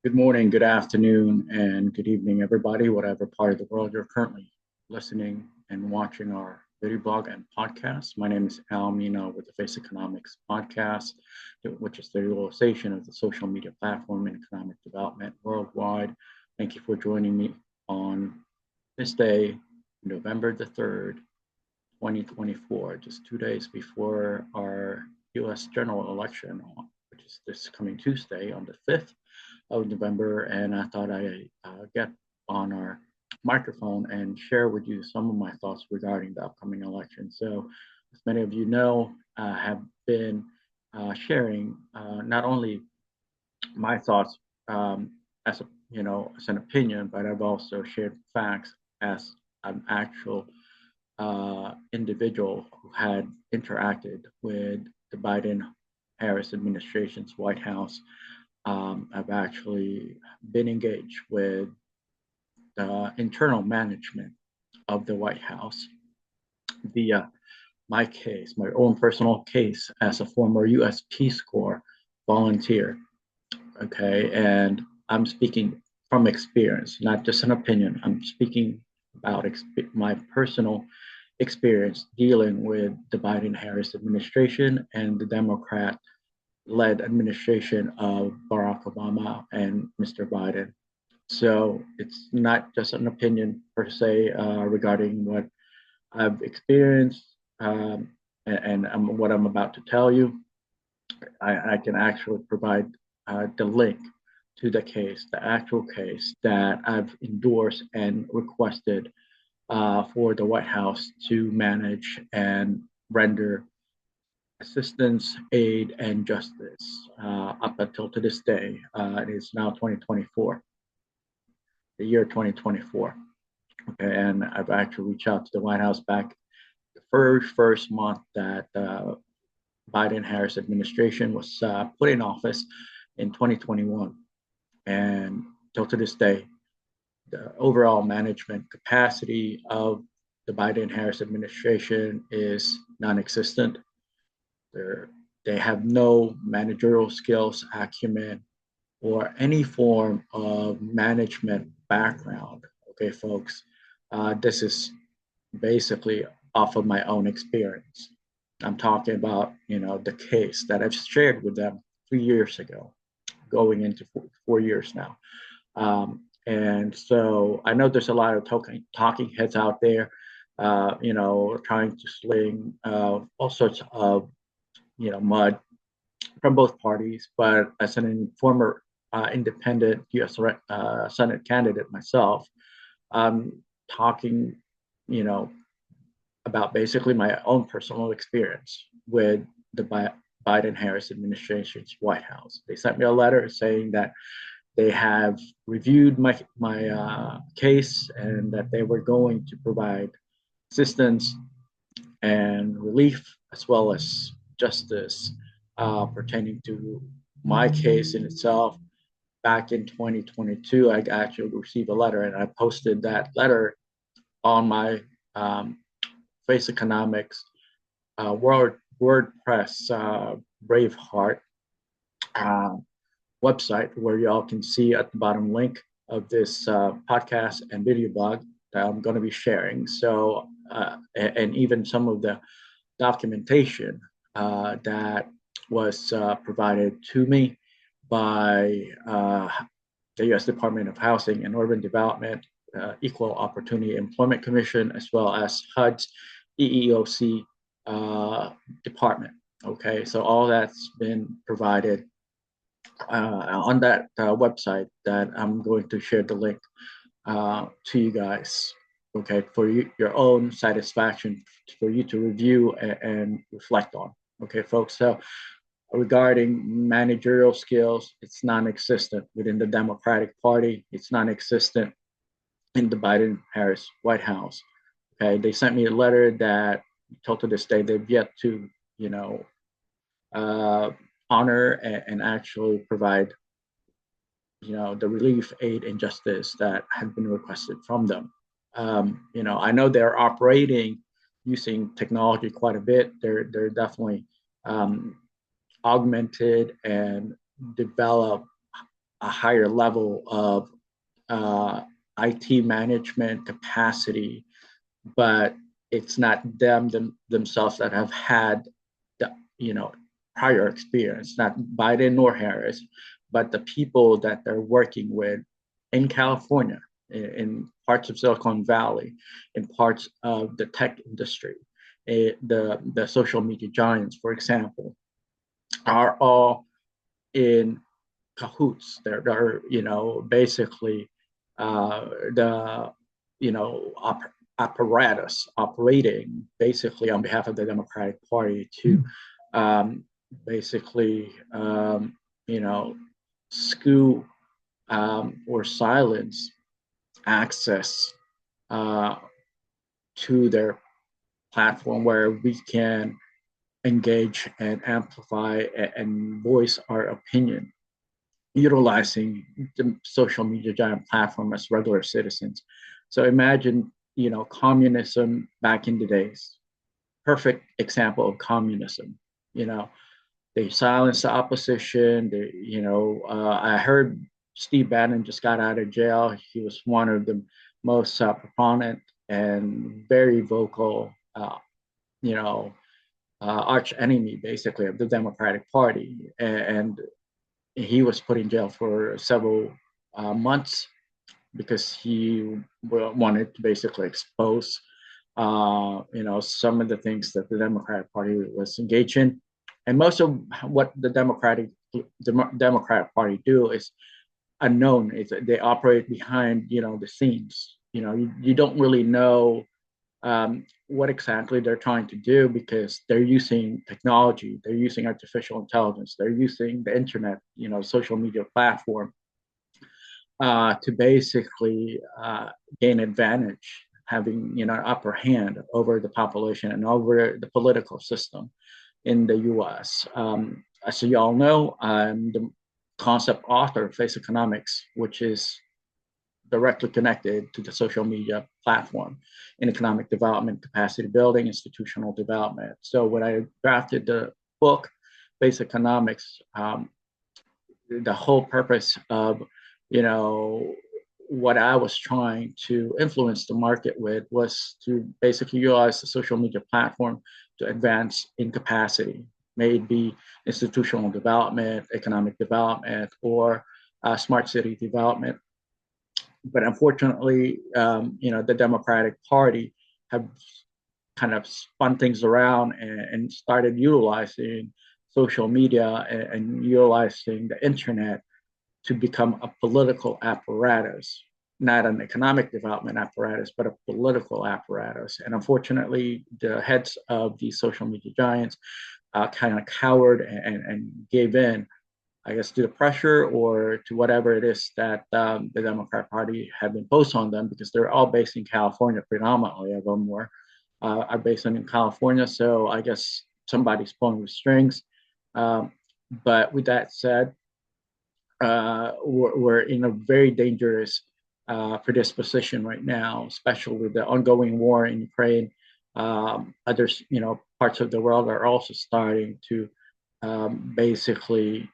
Good morning, good afternoon, and good evening, everybody, whatever part of the world you're currently listening and watching our video blog and podcast. My name is Al Mina with the Face Economics podcast, which is the realization of the social media platform in economic development worldwide. Thank you for joining me on this day, November the 3rd, 2024, just 2 days before our US general election, which is this coming Tuesday on the 5th of November. And I thought I'd get on our microphone and share with you some of my thoughts regarding the upcoming election. So, as many of you know, I have been sharing not only my thoughts as a as an opinion, but I've also shared facts as an actual individual who had interacted with the Biden Harris administration's White House. I've actually been engaged with the internal management of the White House via my case, my own personal case as a former US Peace Corps volunteer. Okay, and I'm speaking from experience, not just an opinion. I'm speaking about my personal experience dealing with the Biden Harris administration and the Democrat led administration of Barack Obama and Mr. Biden. So it's not just an opinion per se regarding what I've experienced and what I'm about to tell you. I can actually provide the link to the case, the actual case that I've endorsed and requested for the White House to manage and render assistance, aid, and justice up until to this day. It is now 2024, the year 2024. Okay, and I've actually reached out to the White House back the first month that Biden-Harris administration was put in office in 2021, and till to this day, the overall management capacity of the Biden-Harris administration is non-existent. They have no managerial skills, acumen, or any form of management background. Okay, folks, this is basically off of my own experience. I'm talking about, the case that I've shared with them 3 years ago, going into 4 years now. And so I know there's a lot of talking heads out there, trying to sling all sorts of mud from both parties. But as an former independent U.S. Senate candidate myself, I'm talking, about basically my own personal experience with the Biden-Harris administration's White House. They sent me a letter saying that they have reviewed my case and that they were going to provide assistance and relief as well as justice pertaining to my case in itself. Back in 2022, I actually received a letter, and I posted that letter on my Face Economics WordPress Braveheart website, where y'all can see at the bottom link of this podcast and video blog that I'm going to be sharing. So, and even some of the documentation that was provided to me by the U.S. Department of Housing and Urban Development, Equal Opportunity Employment Commission, as well as HUD's EEOC department. Okay, so all that's been provided on that website that I'm going to share the link to you guys. Okay, for your own satisfaction, for you to review and reflect on. Okay, folks. So regarding managerial skills, it's non-existent within the Democratic Party. It's non-existent in the Biden-Harris White House. Okay, they sent me a letter that, till to this day, they've yet to, honor and actually provide, the relief, aid, and justice that had been requested from them. I know they're operating using technology quite a bit. They're definitely augmented and developed a higher level of IT management capacity, but it's not themselves that have had the, prior experience, not Biden nor Harris, but the people that they're working with in California, in parts of Silicon Valley, in parts of the tech industry, the social media giants, for example, are all in cahoots. They're basically the apparatus operating basically on behalf of the Democratic Party to um, basically you know skew or silence access uh, to their platform where we can engage and amplify and voice our opinion utilizing the social media giant platform as regular citizens. So imagine, communism back in the days. Perfect example of communism. You know, they silenced the opposition. I heard Steve Bannon just got out of jail. He was one of the most proponent and very vocal, you know, arch enemy basically of the Democratic Party, and he was put in jail for several months because he wanted to basically expose, some of the things that the Democratic Party was engaged in. And most of what the Democratic Party do is unknown. They operate behind, the scenes. You don't really know what exactly they're trying to do because they're using technology, they're using artificial intelligence, they're using the internet, social media platform to basically gain advantage, having upper hand over the population and over the political system in the U.S. As you all know, I'm the concept author of Face Economics, which is directly connected to the social media platform in economic development, capacity building, institutional development. So when I drafted the book, Basic Economics, the whole purpose of, you know, what I was trying to influence the market with was to basically utilize the social media platform to advance in capacity, may it be institutional development, economic development, or smart city development. But unfortunately, the Democratic Party have kind of spun things around and started utilizing social media and utilizing the internet to become a political apparatus, not an economic development apparatus, but a political apparatus. And unfortunately, the heads of these social media giants kind of cowered and gave in, I guess, to the pressure or to whatever it is that the Democrat Party had imposed on them, because they're all based in California, predominantly of them are based in California. So I guess somebody's pulling the strings. Um, but with that said, we're in a very dangerous predisposition right now, especially with the ongoing war in Ukraine. Others, parts of the world are also starting to basically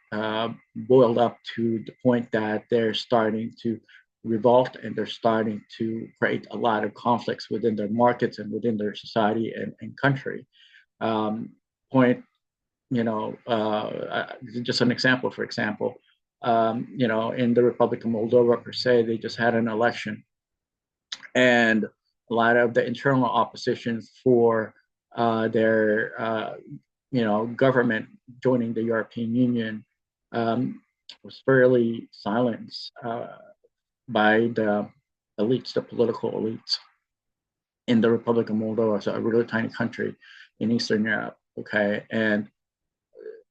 boiled up to the point that they're starting to revolt and they're starting to create a lot of conflicts within their markets and within their society and country. Point, just an example, for example, in the Republic of Moldova per se, they just had an election, and a lot of the internal opposition for their government joining the European Union was fairly silenced by the elites, the political elites in the Republic of Moldova, so a really tiny country in Eastern Europe. Okay, and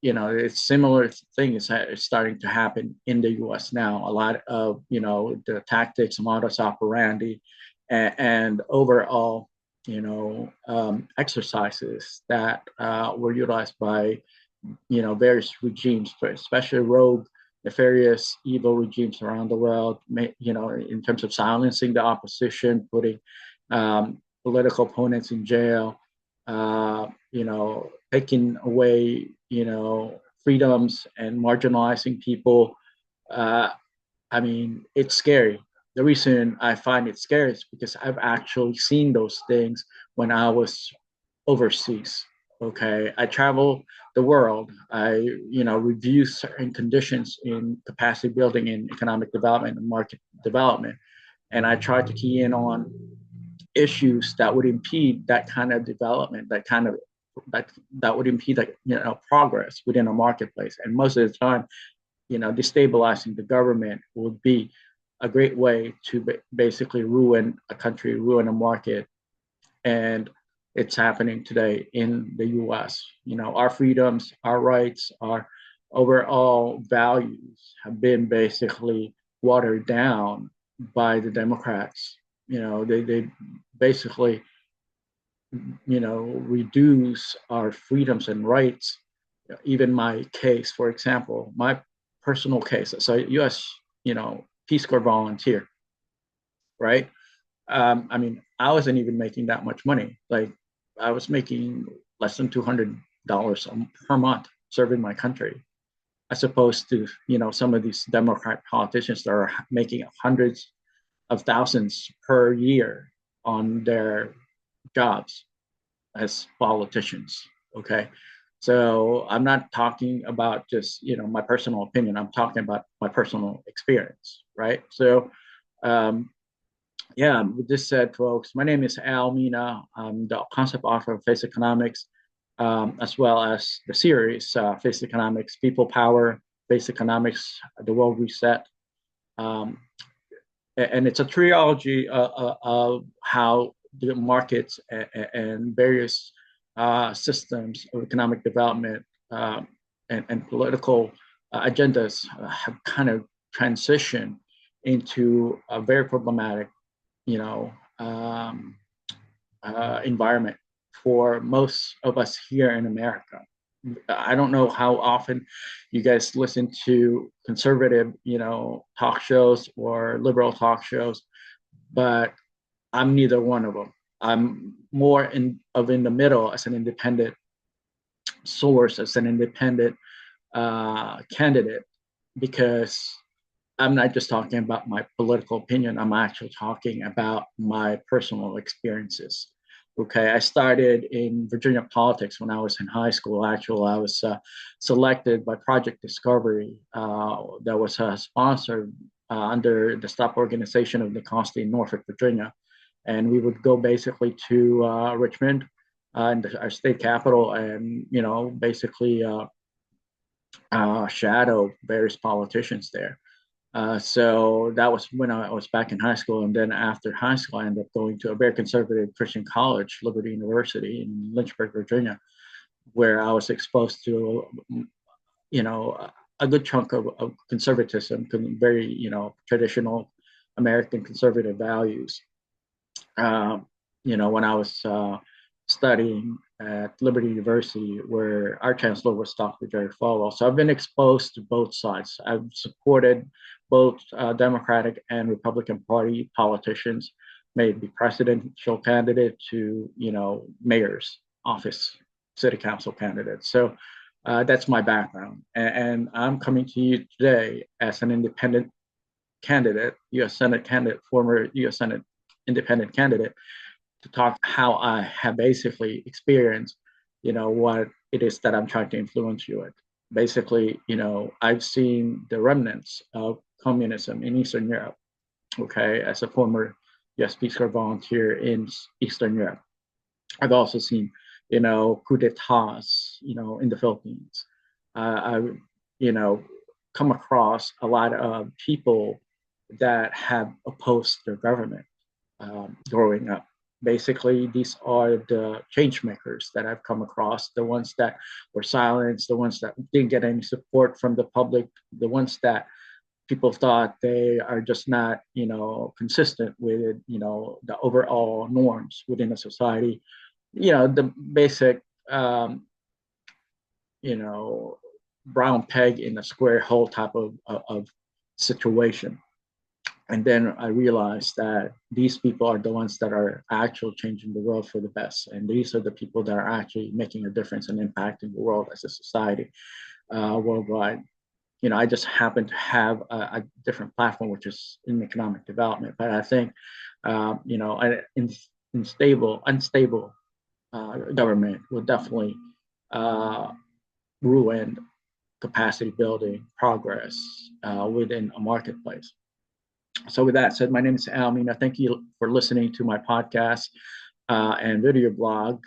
it's similar thing is starting to happen in the U.S. now. A lot of the tactics, modus operandi, and overall exercises that were utilized by various regimes, especially rogue, nefarious, evil regimes around the world. In terms of silencing the opposition, putting political opponents in jail, taking away freedoms and marginalizing people. I mean, it's scary. The reason I find it scary is because I've actually seen those things when I was overseas. Okay, I travel the world. I, review certain conditions in capacity building and economic development and market development, and I try to key in on issues that would impede that kind of development, that would impede progress within a marketplace. And most of the time, destabilizing the government would be a great way to basically ruin a country, ruin a market. And it's happening today in the US. Our freedoms, our rights, our overall values have been basically watered down by the Democrats. They basically, reduce our freedoms and rights. Even my case, for example, my personal case, so US, Peace Corps volunteer, right? I mean, I wasn't even making that much money. Like, I was making less than $200 per month serving my country, as opposed to, some of these Democrat politicians that are making hundreds of thousands per year on their jobs as politicians. Okay. So I'm not talking about just, my personal opinion. I'm talking about my personal experience, right? So, yeah, with this said, folks, my name is Al Mina. I'm the concept author of Face Economics, as well as the series Face Economics, People Power, Face Economics, The World Reset. Um, and it's a trilogy of how the markets and various systems of economic development and political agendas have kind of transitioned into a very problematic, you know, um, environment for most of us here in America. I don't know how often you guys listen to conservative, talk shows or liberal talk shows, but I'm neither one of them. I'm more in the middle as an independent source, as an independent candidate, because I'm not just talking about my political opinion. I'm actually talking about my personal experiences. Okay, I started in Virginia politics when I was in high school. Actually, I was selected by Project Discovery, that was sponsored under the staff organization of Nicole State, Norfolk, Virginia, and we would go basically to Richmond, our state capital, and basically shadow various politicians there. So that was when I was back in high school. And then after high school, I ended up going to a very conservative Christian college, Liberty University in Lynchburg, Virginia, where I was exposed to, a good chunk of conservatism, very, traditional American conservative values. Um, when I was studying at Liberty University, where our chancellor was Dr. Jerry Falwell. So I've been exposed to both sides. I've supported both Democratic and Republican Party politicians, maybe presidential candidate to, mayor's office, city council candidate. So that's my background. And I'm coming to you today as an independent candidate, U.S. Senate candidate, former U.S. Senate independent candidate, to talk how I have basically experienced, what it is that I'm trying to influence you with. Basically, I've seen the remnants of communism in Eastern Europe, okay, as a former US Peace Corps volunteer in Eastern Europe. I've also seen, coup d'etats, in the Philippines. I've, come across a lot of people that have opposed their government growing up. Basically, these are the change makers that I've come across, the ones that were silenced, the ones that didn't get any support from the public, the ones that people thought they are just not, consistent with, the overall norms within a society. The basic, um, you know, brown peg in a square hole type of situation. And then I realized that these people are the ones that are actually changing the world for the best. And these are the people that are actually making a difference and impacting the world as a society worldwide. I just happen to have a different platform, which is in economic development. But I think, an unstable government will definitely uh, ruin capacity building progress within a marketplace. So with that said, my name is Almina. Thank you for listening to my podcast and video blog.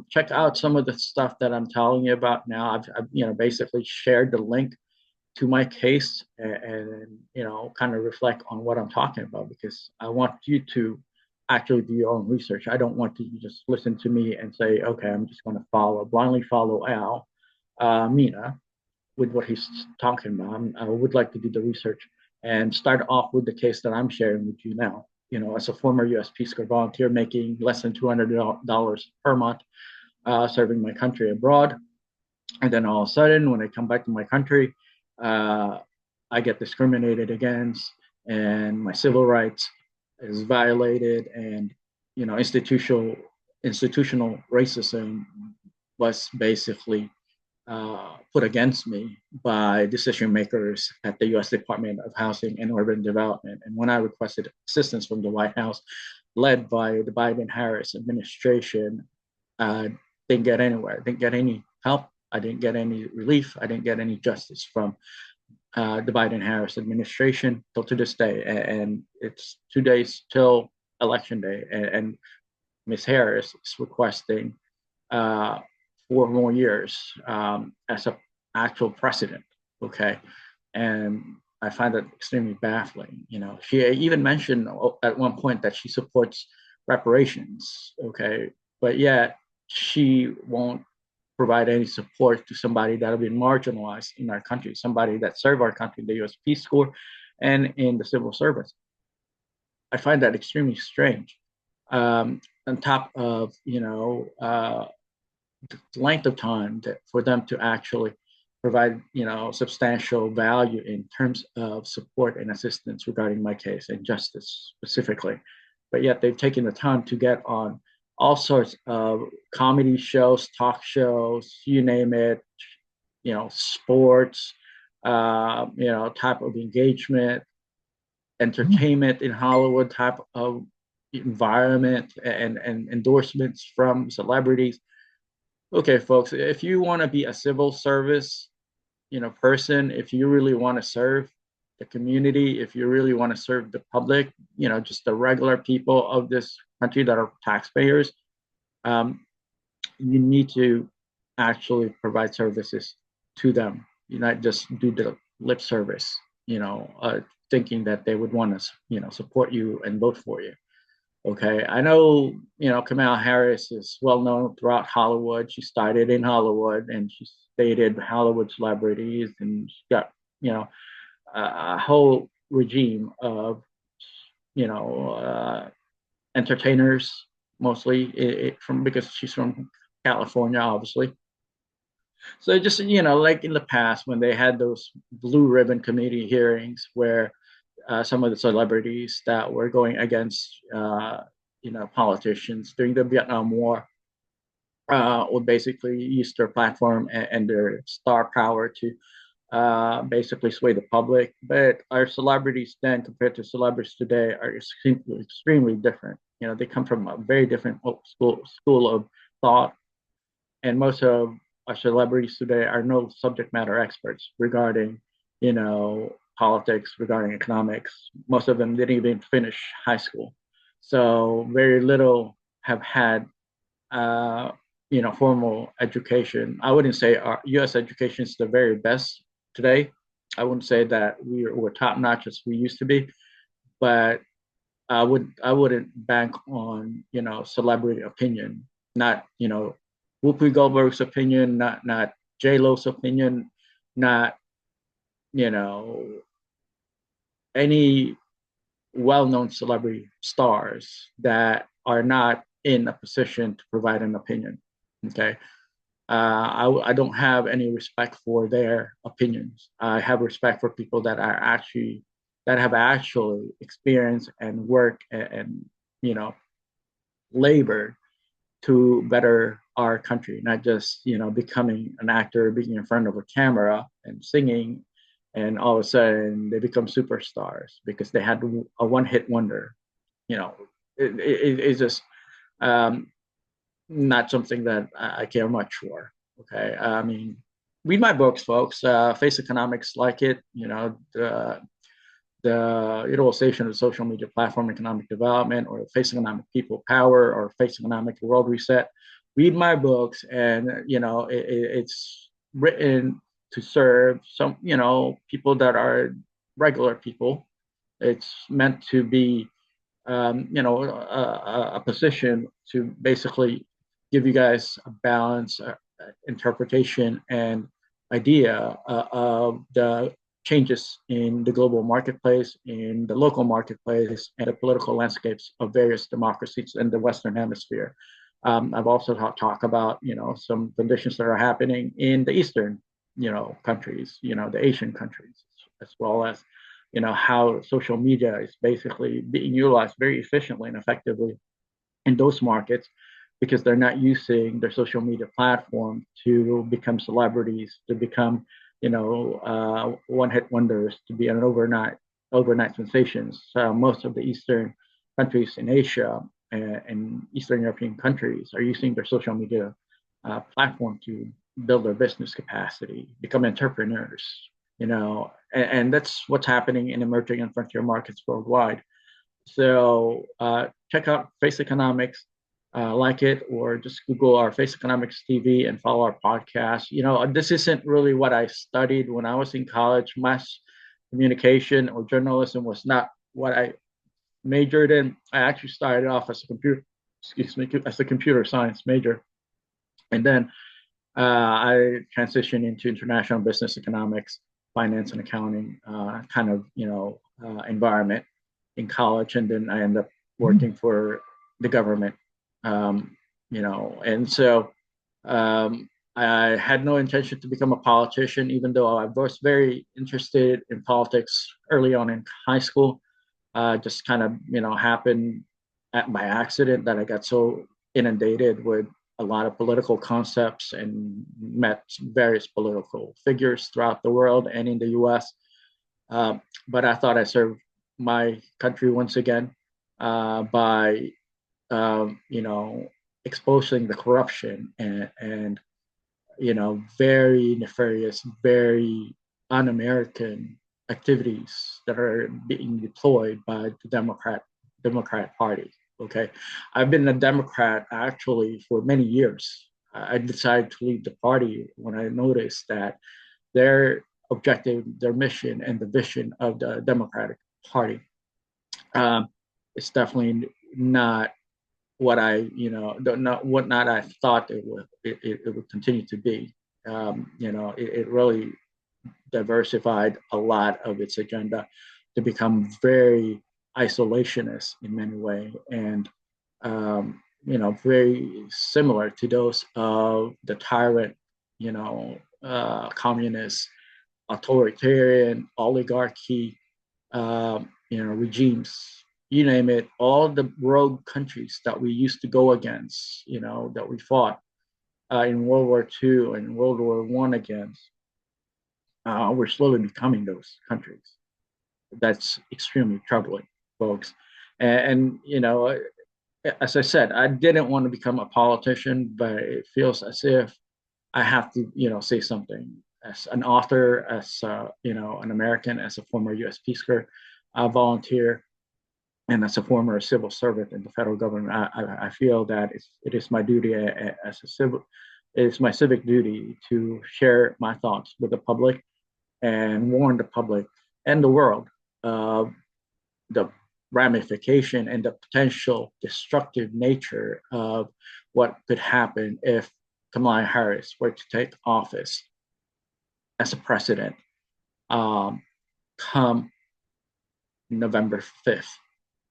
Check out some of the stuff that I'm telling you about now. I've basically shared the link to my case and kind of reflect on what I'm talking about, because I want you to actually do your own research. I don't want you to just listen to me and say, okay, I'm just going to blindly follow Mina with what he's talking about. I would like to do the research and start off with the case that I'm sharing with you now. As a former U.S. Peace Corps volunteer making less than $200 per month, serving my country abroad, and then all of a sudden, when I come back to my country, uh, I get discriminated against, and my civil rights is violated, and institutional racism was basically put against me by decision makers at the U.S. Department of Housing and Urban Development. And when I requested assistance from the White House, led by the Biden-Harris administration, didn't get anywhere. Didn't get any help. I didn't get any relief. I didn't get any justice from the Biden-Harris administration till to this day. And it's 2 days till election day, and Ms. Harris is requesting uh, 4 more years as an actual precedent. Okay, and I find that extremely baffling. She even mentioned at one point that she supports reparations. Okay, but yet she won't provide any support to somebody that have been marginalized in our country, somebody that served our country in the U.S. Peace Corps and in the civil service. I find that extremely strange. On top of the length of time that for them to actually provide substantial value in terms of support and assistance regarding my case and justice specifically, but yet they've taken the time to get on all sorts of comedy shows, talk shows, you name it, sports, type of engagement, entertainment in Hollywood type of environment, and endorsements from celebrities. Okay, folks, if you want to be a civil service, person, if you really want to serve the community, if you really want to serve the public, just the regular people of this country that are taxpayers, you need to actually provide services to them. You not just do the lip service, thinking that they would want to, support you and vote for you. Okay, I know, Kamala Harris is well known throughout Hollywood. She started in Hollywood and she dated Hollywood celebrities, and she got, a whole regime of, you know, uh, entertainers, mostly from because she's from California, obviously. So just, like in the past when they had those blue ribbon committee hearings where some of the celebrities that were going against, politicians during the Vietnam War would basically use their platform and their star power to basically sway the public. But our celebrities then, compared to celebrities today, are extremely different. They come from a very different school of thought, and most of our celebrities today are no subject matter experts regarding, politics, regarding economics. Most of them didn't even finish high school, so very little have had, uh, formal education. I wouldn't say our U.S. education is the very best today. I wouldn't say that we're top notch as we used to be, but I wouldn't bank on celebrity opinion, not Whoopi Goldberg's opinion, not J Lo's opinion, not you know any well-known celebrity stars that are not in a position to provide an opinion. Okay, I don't have any respect for their opinions. I have respect for people that have actually experienced and worked and labor to better our country, not just becoming an actor, being in front of a camera and singing and all of a sudden they become superstars because they had a one-hit wonder. You know, it's just um, not something that I care much for. Okay, I mean, read my books, folks. Face Economics, like it. You know, the utilization of the social media platform, economic development, or Face Economic People Power, or Face Economic World Reset. Read my books, and it's written to serve some, people that are regular people. It's meant to be a position to basically give you guys a balance, interpretation, and idea of the changes in the global marketplace, in the local marketplace, and the political landscapes of various democracies in the Western Hemisphere. I've also talked about, some conditions that are happening in the Eastern, countries, the Asian countries, as well as how social media is basically being utilized very efficiently and effectively in those markets because they're not using their social media platform to become celebrities, to become, one-hit wonders, to be an overnight sensations. Most of the Eastern countries in Asia and Eastern European countries are using their social media platform to build their business capacity, become entrepreneurs, and that's what's happening in emerging and frontier markets worldwide. So check out Face Economics, like it, or just Google our Face Economics TV and follow our podcast. This isn't really what I studied when I was in college. Mass communication or journalism was not what I majored in. I actually started off as a computer science major, and then I transitioned into international business economics, finance and accounting kind of environment in college, and then I ended up working for the government. And so I had no intention to become a politician, even though I was very interested in politics early on in high school. Just kind of happened by accident that I got so inundated with a lot of political concepts and met various political figures throughout the world and in the U.S. But I thought I served my country once again by exposing the corruption and very nefarious, very un-American activities that are being deployed by the Democrat Party. Okay, I've been a Democrat actually for many years. I decided to leave the party when I noticed that their objective, their mission, and the vision of the Democratic Party is definitely not what not I thought it would continue to be. It really diversified a lot of its agenda to become very isolationist in many ways and very similar to those of the tyrant, communist, authoritarian, oligarchy, regimes, you name it, all the rogue countries that we used to go against, that we fought in World War II and World War I against, we're slowly becoming those countries. That's extremely troubling, folks. And as I said, I didn't want to become a politician, but it feels as if I have to, say something as an author, as an American, as a former U.S. Peace Corps volunteer, and as a former civil servant in the federal government. I feel that it is my duty as a civil, it is my civic duty to share my thoughts with the public and warn the public and the world of the ramification and the potential destructive nature of what could happen if Kamala Harris were to take office as a president come November 5th.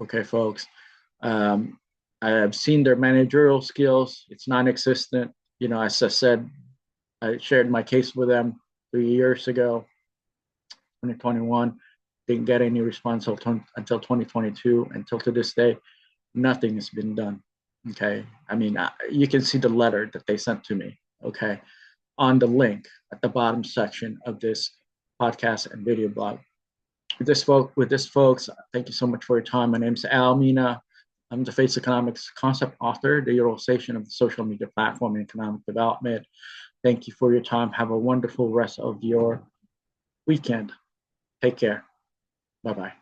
Okay, folks. I have seen their managerial skills. It's non-existent. As I said, I shared my case with them 3 years ago, 2021. Didn't get any response until 2022. Until to this day, nothing has been done. Okay. I mean, you can see the letter that they sent to me. Okay. On the link at the bottom section of this podcast and video blog. With this, folks, thank you so much for your time. My name is Al Mina. I'm the Face Economics concept author, the utilization of the social media platform in economic development. Thank you for your time. Have a wonderful rest of your weekend. Take care. Bye bye.